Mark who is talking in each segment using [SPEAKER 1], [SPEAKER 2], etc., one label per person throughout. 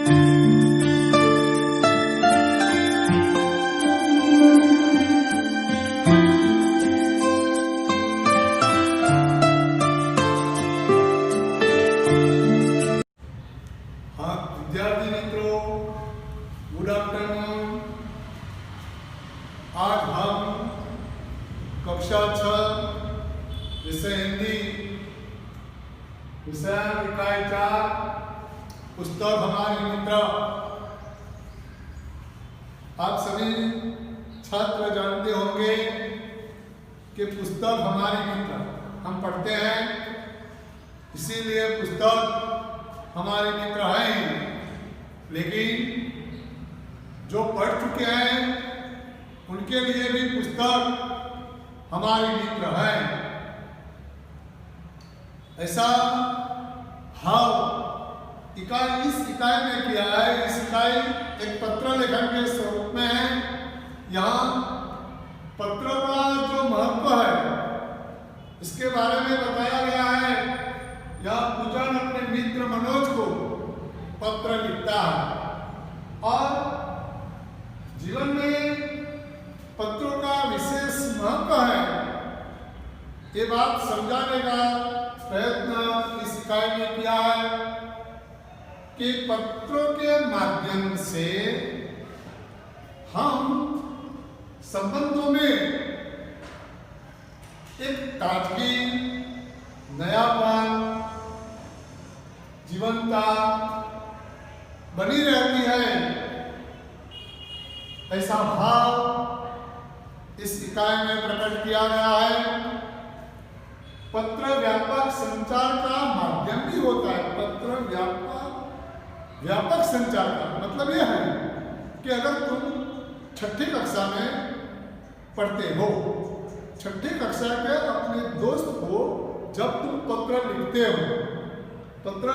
[SPEAKER 1] विद्यार्थी मित्रों, good afternoon. आज हम कक्षा 6 विषय हिंदी विषय इकाई 4 पुस्तक हमारे मित्र। आप सभी छात्र जानते होंगे कि पुस्तक हमारे मित्र हम पढ़ते हैं, इसीलिए पुस्तक हमारे मित्र हैं। लेकिन जो पढ़ चुके हैं उनके लिए भी पुस्तक हमारे मित्र हैं। ऐसा हम इस इकाई में किया है। इस इकाई एक पत्र लेखन के स्वरूप में है। यहाँ पत्र का जो महत्व है इसके बारे में बताया गया है। यह पूजन अपने मित्र मनोज को पत्र लिखता है और जीवन में पत्रों का विशेष महत्व है, ये बात समझाने का प्रयत्न इस इकाई में किया है कि पत्रों के माध्यम से हम संबंधों में एक ताजगी, नयापन, जीवंतता बनी रहती है। ऐसा भाव इस इकाई में प्रकट किया गया है। पत्र व्यापक संचार का माध्यम भी होता है। पत्र व्यापक संचार का मतलब यह है कि अगर तुम छठी कक्षा में पढ़ते हो, छठी कक्षा के अपने दोस्त को जब तुम पत्र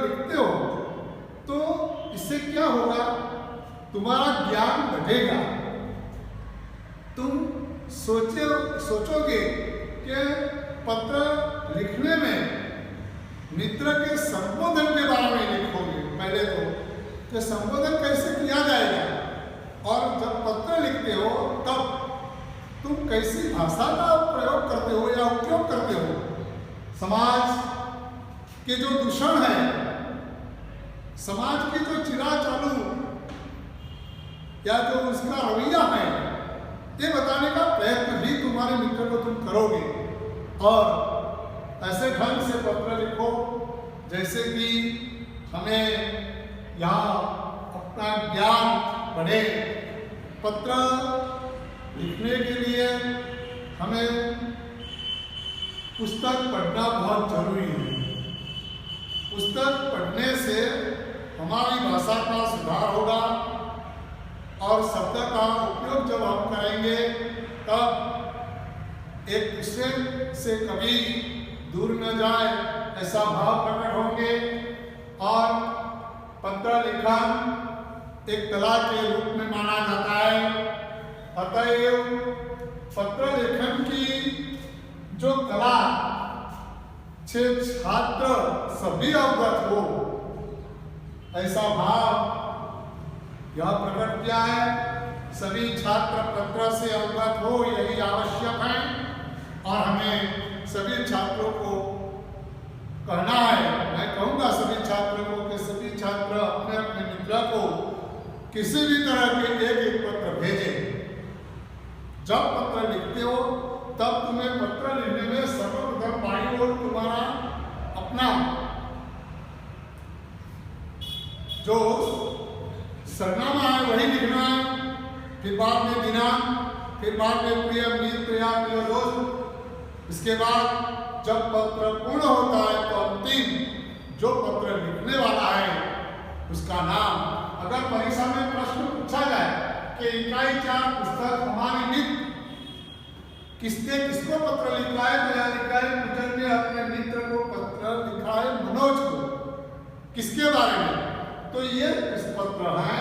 [SPEAKER 1] लिखते हो तो इससे क्या होगा, तुम्हारा ज्ञान बढ़ेगा। तुम सोचोगे कि पत्र लिखने में मित्र के संबोधन के बारे में लिखोगे। पहले तो कि संबोधन कैसे किया जाएगा, और जब पत्र लिखते हो तब तुम कैसी भाषा का प्रयोग करते हो या उपयोग करते हो। समाज के जो दूषण है, समाज की जो चिराचालू या जो उसका रवैया है, ये बताने का प्रयत्न भी तुम्हारे मित्र को तुम करोगे। और ऐसे ढंग से पत्र लिखो जैसे कि हमें यहाँ अपना ज्ञान बढ़े। पत्र लिखने के लिए हमें पुस्तक पढ़ना बहुत जरूरी है। पुस्तक पढ़ने से हमारी भाषा का सुधार होगा और शब्द का उपयोग जब हम करेंगे तब एक दूसरे से कभी दूर न जाए ऐसा भाव प्रकट होंगे। और पत्र लिखन एक कला के रूप में माना जाता है। अतएव पत्र लेखन की जो कला से छात्र सभी अवगत हो, ऐसा भाव यह प्रकट किया है। सभी छात्र पत्र से अवगत हो, यही आवश्यक है। और हमें सभी छात्रों को कहना है, मैं कहूँगा सभी छात्रों को कि सभी छात्र अपने अपने मित्र को किसी भी तरह के एक पत्र भेजें। जब पत्र लिखते हो तब तुम्हें पत्र लिखने में सर्वप्रथम बाई ओर तुम्हारा अपना जो सरनामा है वही लिखना है, फिर बाद में दिनांक, फिर बाद में प्रिय मित्र या प्रिय दोस्त। इसके बाद जब पत्र पूर्ण होता है तो अंतिम जो पत्र लिखने वाला है उसका नाम। अगर परीक्षा में प्रश्न पूछा जाए कि इकाई 4 पुस्तक हमारे मित्र किसको पत्र लिखा है, तो यार इकाई पूजन ने अपने मित्र को पत्र लिखा है, मनोज को। किसके बारे में? तो ये इस पत्र है,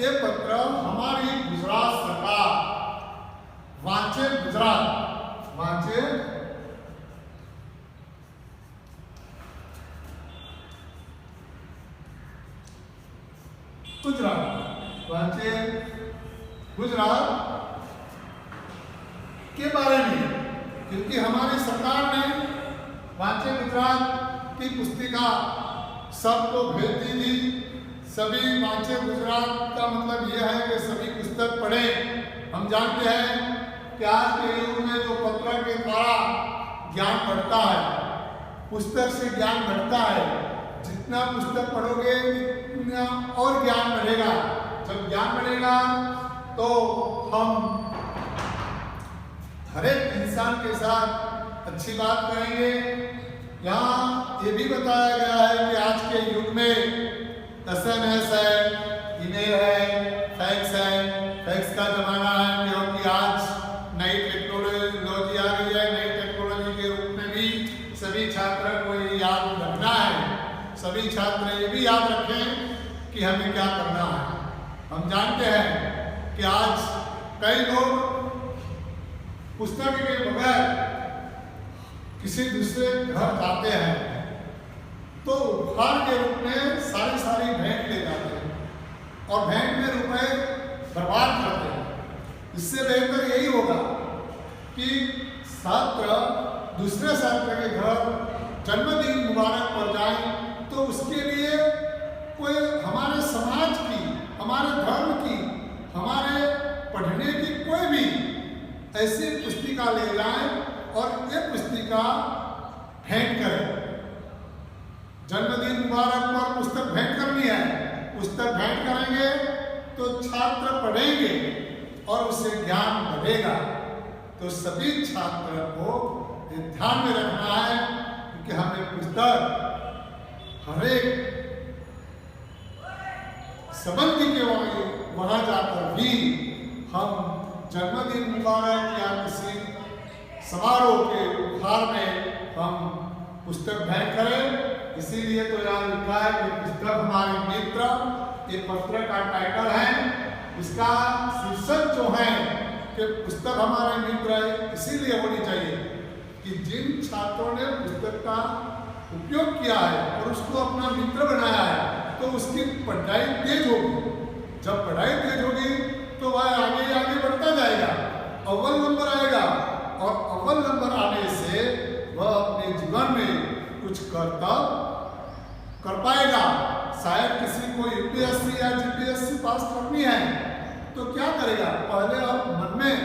[SPEAKER 1] ये पत्र हमारी गुजरात सरकार वांचे गुजरात वांचे गुजरात वांचे गुजरात के बारे में, क्योंकि हमारी सरकार ने वांचे गुजरात की पुस्तिका सबको भेज दी थी। सभी वांचे गुजरात का मतलब यह है कि सभी पुस्तक पढ़ें। हम जानते हैं कि आज के युग में जो पत्र के द्वारा ज्ञान बढ़ता है, पुस्तक से ज्ञान बढ़ता है, जितना पुस्तक पढ़ोगे उतना और ज्ञान बढ़ेगा। जब ज्ञान बढ़ेगा तो हम हर एक इंसान के साथ अच्छी बात करेंगे। यहाँ ये भी बताया गया है कि आज के युग में SMS है, ईमेल है, फैक्स का जमाना है, क्योंकि आज नई टेक्नोलॉजी आ गई है। नई टेक्नोलॉजी के रूप में भी सभी छात्रों को ये याद रखना है। सभी छात्र ये भी याद रखें कि हमें क्या करना है। हम जानते हैं कि आज कई लोग पुस्तक के बगैर किसी दूसरे घर जाते हैं तो उपहार के रूप में सारी भेंट ले जाते हैं और भेंट में रुपए बर्बाद करते हैं। इससे बेहतर यही होगा कि छात्र दूसरे छात्र के घर जन्मदिन मुबारक पर जाए तो उसके लिए कोई हमारे समाज की, हमारे धर्म की, हमारे पढ़ने की कोई भी ऐसी पुस्तिका ले जाएं और ये पुस्तिका भेंट करें। जन्मदिन मुबारक पर पुस्तक भेंट करनी है, पुस्तक भेंट करेंगे तो छात्र पढ़ेंगे और उससे ज्ञान बढ़ेगा। तो सभी छात्रों को ध्यान में रखना है कि हमें पुस्तक हर एक संबंधी के वहां जाकर भी हम जन्मदिन मुबारक या किसी समारोह के उपहार में हम पुस्तक भेंट करें। इसीलिए तो यहाँ लिखा है कि पुस्तक हमारे मित्र, ये पत्र का टाइटल है। इसका शीर्षक जो है कि पुस्तक हमारे मित्र है, इसीलिए होनी चाहिए कि जिन छात्रों ने पुस्तक का उपयोग किया है और उसको अपना मित्र बनाया है तो उसकी पढ़ाई तेज होगी। जब पढ़ाई तेज होगी तो वह आगे बढ़ता जाएगा, अव्वल नंबर आएगा और अव्वल नंबर आने से वह अपने जीवन में कुछ कर पाएगा। शायद किसी को UPSC या GPSC पास करनी है तो क्या करेगा, पहले आप मन में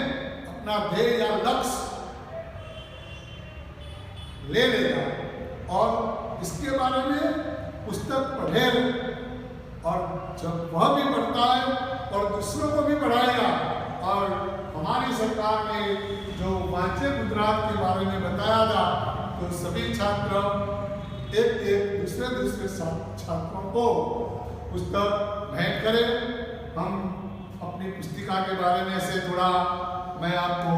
[SPEAKER 1] अपना ध्येय या लक्ष्य ले लेगा और इसके बारे में पुस्तक पढ़े और जब वह भी पढ़ता है और दूसरों को भी पढ़ाएगा। और हमारी सरकार ने जो वांचे गुजरात के बारे में बताया था तो सभी छात्र एक दूसरे छात्रों को पुस्तक भेंट करें। हम अपनी पुस्तिका के बारे में से थोड़ा मैं आपको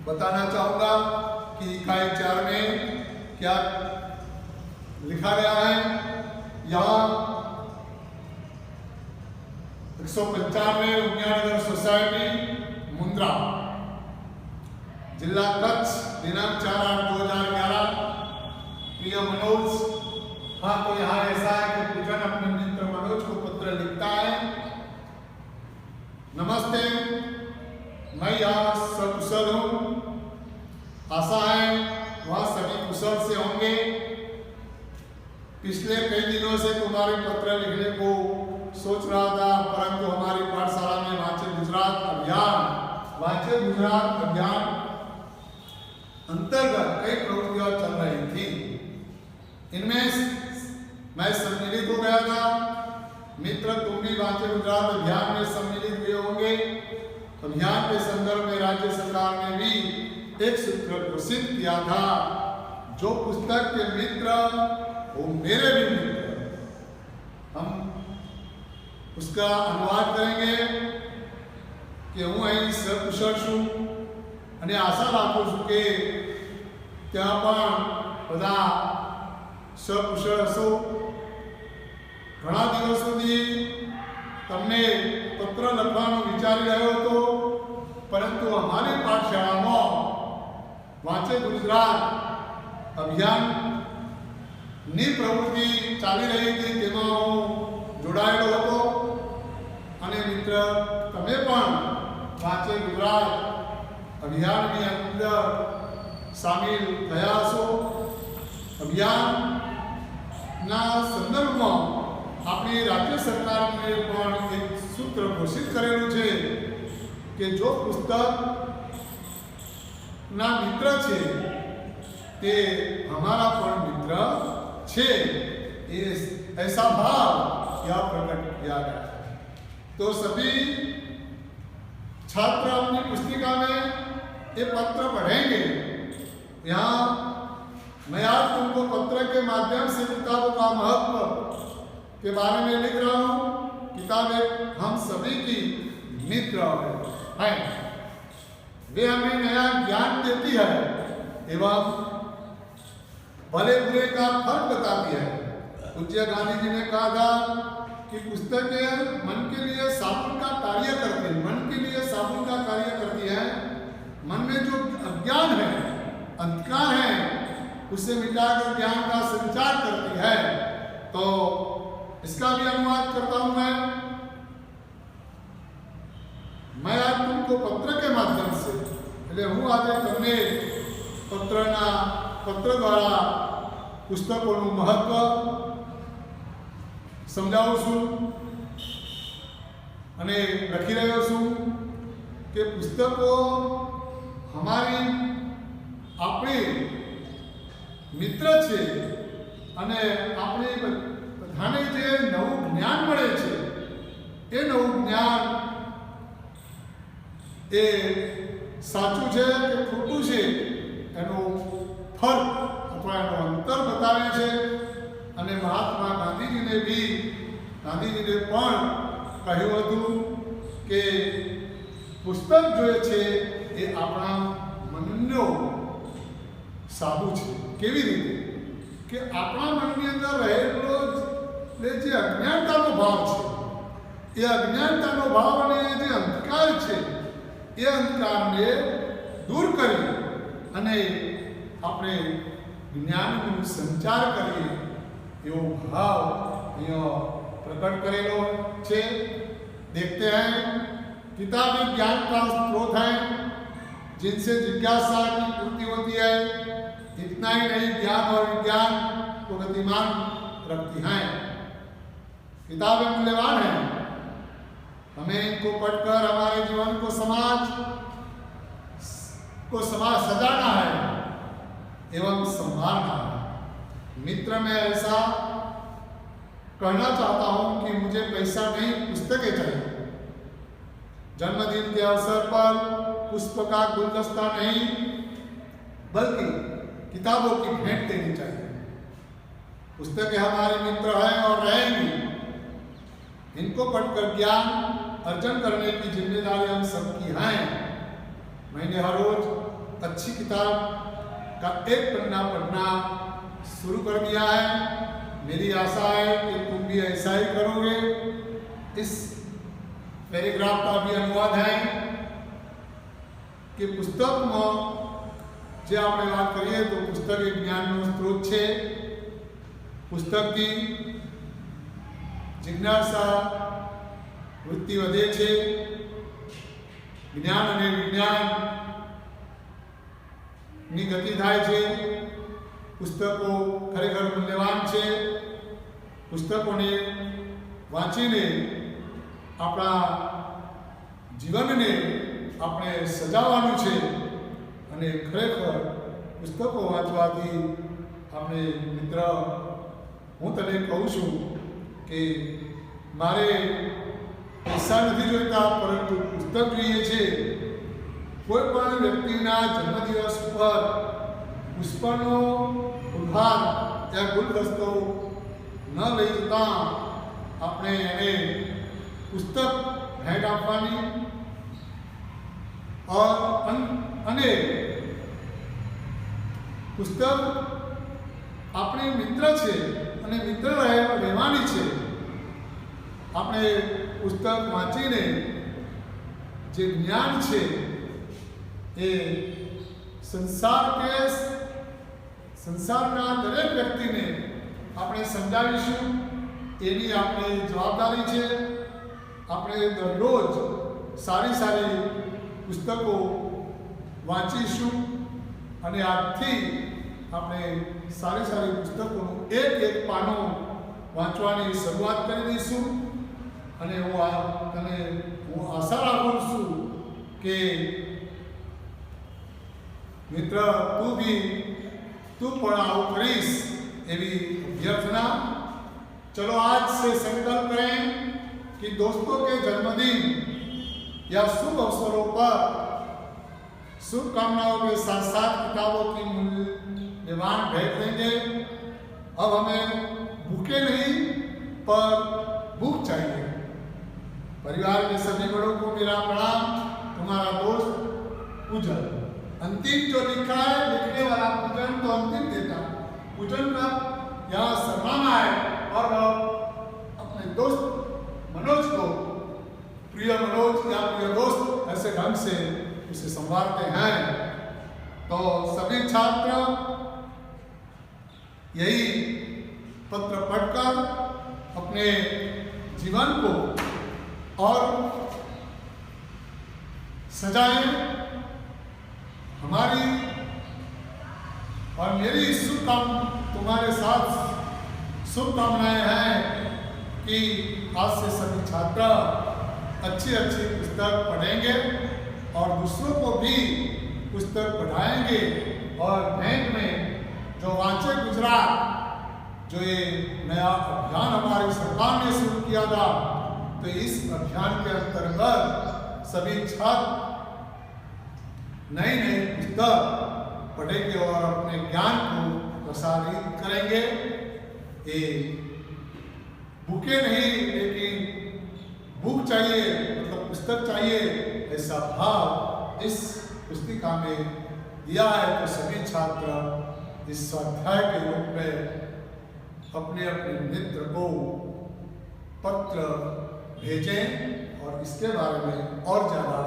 [SPEAKER 1] बताना चाहूँगा कि इकाई 4 में क्या लिखा गया है। यहाँ 195 उमियानगर सोसाइटी मुंद्रा, जिला कच्छ, दिनांक 4/8/2011। प्रिय मनोज, हाँ तो यहाँ ऐसा है कि पूजन अपने मित्र मनोज को पत्र लिखता है। नमस्ते, मैं यहाँ सकुशल हूँ। आशा है वहाँ सभी कुशल से होंगे। पिछले कई दिनों से तुम्हारे पत्र लिखने को सोच रहा था, परंतु हमारी पाठशाला में वांचे गुजरात अभियान अंतर्गत कई प्रवृत्तियां चल रही थी। इनमें मैं सम्मिलित हो गया था। मित्र, तुम भी वांचे गुजरात अभियान में सम्मिलित हुए होंगे। अभियान के संदर्भ में राज्य सरकार ने भी एक सूत्र घोषित किया था, जो पुस्तक के मित्र वो मेरे भी मित्र। हम उसका अनुवाद करेंगे कि હું અહીં સકુશળ છું અને આશા રાખું છું કે ત્યાં પણ બધા સકુશળ હશો। ઘણા દિવસોથી તમને પત્ર લખવાનું વિચારી રહ્યો હતો, પરંતુ અમારી પાઠશાળામાં વાંચે ગુજરાત અભિયાનની પ્રવૃત્તિ ચાલી રહી હતી, તેમાં હું જોડાયેલો હતો। અભિયાનની અંદર સામેલ થયા છો. અભિયાનના સંદર્ભમાં આપણી રાજ્ય સરકારને પણ એક સૂત્ર ઘોષિત કરેલું છે કે જો પુસ્તકના મિત્ર છે તે हमारा પણ મિત્ર છે. ऐसा भाव यहाँ प्रकट किया गया है. तो सभी छात्र अपनी पुस्तिका में ये पत्र पढ़ेंगे. यहाँ मैं आज तुमको पत्र के माध्यम से किताबों का महत्व के बारे में लिख रहा हूँ. किताबें हम सभी की मित्र हैं. वे हमें नया ज्ञान देती है एवं भले बुरे का फर्क बताती है. पूज्य गांधी जी ने कहा था कि पुस्तकें मन के लिए साबुन का कार्य करती है. मन के लिए साबुन का कार्य करती है. मन में जो अज्ञान है, अंधकार है, उसे मिटाकर ज्ञान का संचार करती है. तो इसका भी अनुवाद करता हूं मैं आज तुमको पत्र के माध्यम से એટલે હું આજે તમને પત્ર દ્વારા પુસ્તકોનું મહત્વ સમજાવું છું અને લખી રહ્યો છું કે પુસ્તકો આપણી મિત્ર છે અને આપણે બધાને જે નવું જ્ઞાન મળે છે એ નવું જ્ઞાન એ સાચું છે કે ખોટું છે એનો ફરક અથવા એનો અંતર બતાવે છે. અને મહાત્મા ગાંધીજીને પણ કહ્યું હતું કે પુસ્તક જોઈએ છે એ આપણા મનનો સાબુ છે. કેવી રીતે કે આપણા મનની અંદર રહેલો જે અજ્ઞાનતાનો ભાવ છે એ અજ્ઞાનતાનો ભાવ અને જે અંધકાર છે એ અંધકારને દૂર કરી અને આપણે જ્ઞાનનો સંચાર કરીએ એવો ભાવ यहाँ प्रकट करेलो छे. देखते हैं किताबें ज्ञान का स्रोत है जिनसे जिज्ञासा की पूर्ति होती है. इतना ही नहीं, ज्ञान और विज्ञान को गतिमान रखती हैं. किताबें मूल्यवान हैं. हमें इनको पढ़कर हमारे जीवन को समाज सजाना है एवं संभालना है. मित्र में ऐसा कहना चाहता हूं कि मुझे पैसा नहीं, पुस्तकें चाहिए. जन्मदिन के अवसर पर पुष्प का गुलदस्ता नहीं बल्कि किताबों की भेंट देनी चाहिए. पुस्तकें हमारे मित्र हैं और रहेंगी. इनको पढ़कर ज्ञान अर्जन करने की जिम्मेदारी हम सबकी है. मैंने हर रोज अच्छी किताब का एक पन्ना पढ़ना शुरू कर दिया है. मेरी आशा है कि तुम भी ऐसा ही करोगे. इस पैराग्राफ का भी अनुवाद है कि पुस्तकમાં જે આપણે વાત કરીએ તો પુસ્તક એ જ્ઞાનનો સ્ત્રોત છે. પુસ્તકથી જિજ્ઞાસા વૃત્તિ વધે છે. જ્ઞાન અને વિજ્ઞાનની ગતિ થાય છે. પુસ્તકો ખરેખર મૂલ્યવાન છે. પુસ્તકોને વાંચીને આપણા જીવનને આપણે સજાવવાનું છે અને ખરેખર પુસ્તકો વાંચવાથી આપણે મિત્ર હું તને કહું છું કે મારે પૈસા નથી જોઈતા પરંતુ પુસ્તક જોઈએ છે. કોઈ પણ વ્યક્તિના જન્મદિવસ પર પુષ્પનો ઉપહાર या गुलदस्तो न लई जता આપણે એને પુસ્તક ભેટ આપવાની અને પુસ્તક આપણી મિત્ર છે અને મિત્ર રહેવાની છે. આપણે પુસ્તક વાંચીને જે જ્ઞાન છે એ સંસારના દરેક વ્યક્તિને આપણે સમજાવીશું. એની આપણી જવાબદારી છે. આપણે દરરોજ સારી પુસ્તકો વાંચીશું અને આજથી આપણે સારી સારી પુસ્તકોનું એક પાનું વાંચવાની શરૂઆત કરી દઈશું અને હું આશા રાખું છું કે મિત્ર તું પણ આવું કરીશ એવી अभ्यर्थना। चलो आज से संकल्प करें कि दोस्तों के जन्मदिन या शुभ अवसरों पर शुभकामनाओं के साथ साथ किताबों की मूल्यवान भेंट देंगे। अब हमें भूखे नहीं पर भूख चाहिए। परिवार के सभी बड़ों को मेरा प्रणाम। तुम्हारा दोस्त पूजन। अंतिम जो लिखा है, लिखने वाला पूजन तो अंतिम देता, पूजन का यहाँ सम्मान है और अपने दोस्त मनोज को प्रिय मनोज या प्रिय दोस्त ऐसे ढंग से उसे संवारते हैं। तो सभी छात्र यही पत्र पढ़कर अपने जीवन को और सजाएं। हमारी और मेरी तुम्हारे साथ शुभकामनाएं हैं कि आज से सभी छात्र अच्छी पुस्तक पढ़ेंगे और दूसरों को भी पुस्तक पढ़ाएंगे और भेंट में जो वांचे गुजरात जो ये नया अभियान हमारी सरकार ने शुरू किया था, तो इस अभियान के अंतर्गत सभी छात्र नई पुस्तक पढ़ेंगे और अपने ज्ञान को प्रसारित करेंगे। ये भूखे नहीं लेकिन भूख चाहिए, मतलब पुस्तक चाहिए, ऐसा भाव इस पुस्तिका में दिया है। तो सभी छात्र इस स्वाध्याय के रूप में अपने मित्र को पत्र भेजें और इसके बारे में और ज़्यादा